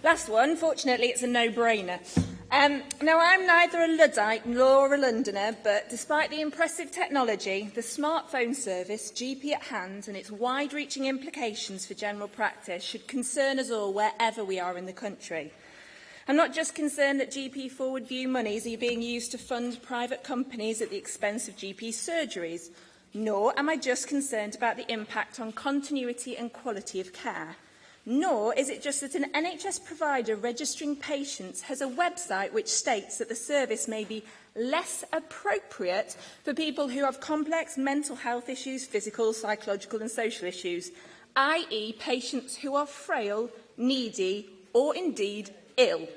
Last one, fortunately, it's a no-brainer. Now, I'm neither a Luddite nor a Londoner, but despite the impressive technology, the smartphone service, GP at hand, and its wide-reaching implications for general practice should concern us all wherever we are in the country. I'm not just concerned that GP forward view monies are being used to fund private companies at the expense of GP surgeries, nor am I just concerned about the impact on continuity and quality of care. Nor is it just that an NHS provider registering patients has a website which states that the service may be less appropriate for people who have complex mental health issues, physical, psychological and social issues, i.e. patients who are frail, needy or indeed ill.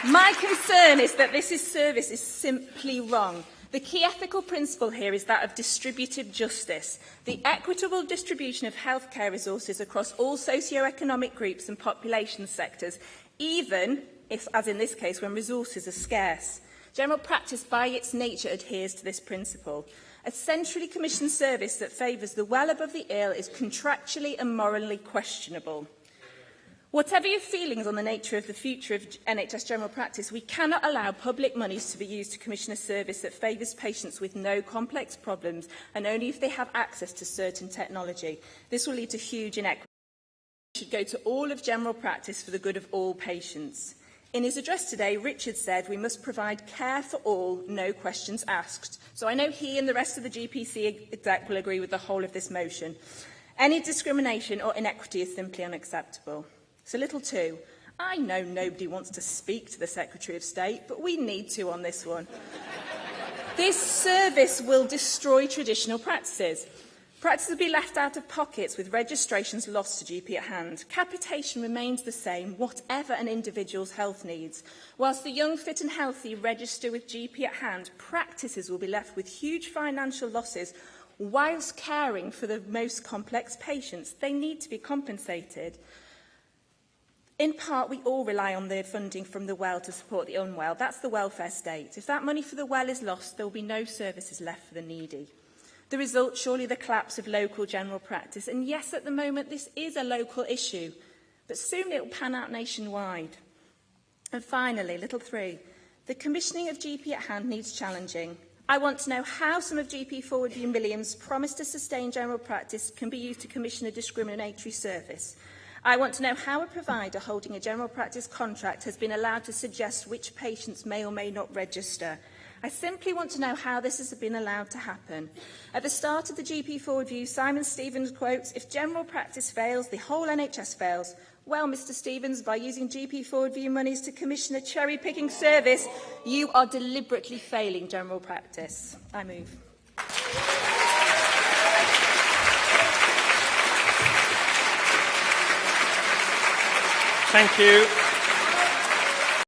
My concern is that this service is simply wrong. The key ethical principle here is that of distributive justice, the equitable distribution of healthcare resources across all socio-economic groups and population sectors, even if, as in this case, when resources are scarce. General practice, by its nature, adheres to this principle. A centrally commissioned service that favours the well above the ill is contractually and morally questionable. Whatever your feelings on the nature of the future of NHS general practice, we cannot allow public monies to be used to commission a service that favours patients with no complex problems and only if they have access to certain technology. This will lead to huge inequity. It should go to all of general practice for the good of all patients. In his address today, Richard said we must provide care for all, no questions asked. So I know he and the rest of the GPC exec will agree with the whole of this motion. Any discrimination or inequity is simply unacceptable. So little two, I know nobody wants to speak to the Secretary of State, but we need to on this one. This service will destroy traditional practices. Practices will be left out of pockets with registrations lost to GP at hand. Capitation remains the same, whatever an individual's health needs. Whilst the young, fit and healthy register with GP at hand, practices will be left with huge financial losses whilst caring for the most complex patients. They need to be compensated. In part, we all rely on the funding from the well to support the unwell. That's the welfare state. If that money for the well is lost, there will be no services left for the needy. The result, surely the collapse of local general practice. And yes, at the moment, this is a local issue, but soon it will pan out nationwide. And finally, little three, the commissioning of GP at hand needs challenging. I want to know how some of GP forward view millions promised to sustain general practice can be used to commission a discriminatory service. I want to know how a provider holding a general practice contract has been allowed to suggest which patients may or may not register. I simply want to know how this has been allowed to happen. At the start of the GP Forward View, Simon Stevens quotes, "If general practice fails, the whole NHS fails." Well, Mr Stevens, by using GP Forward View monies to commission a cherry-picking service, you are deliberately failing general practice. I move. Thank you.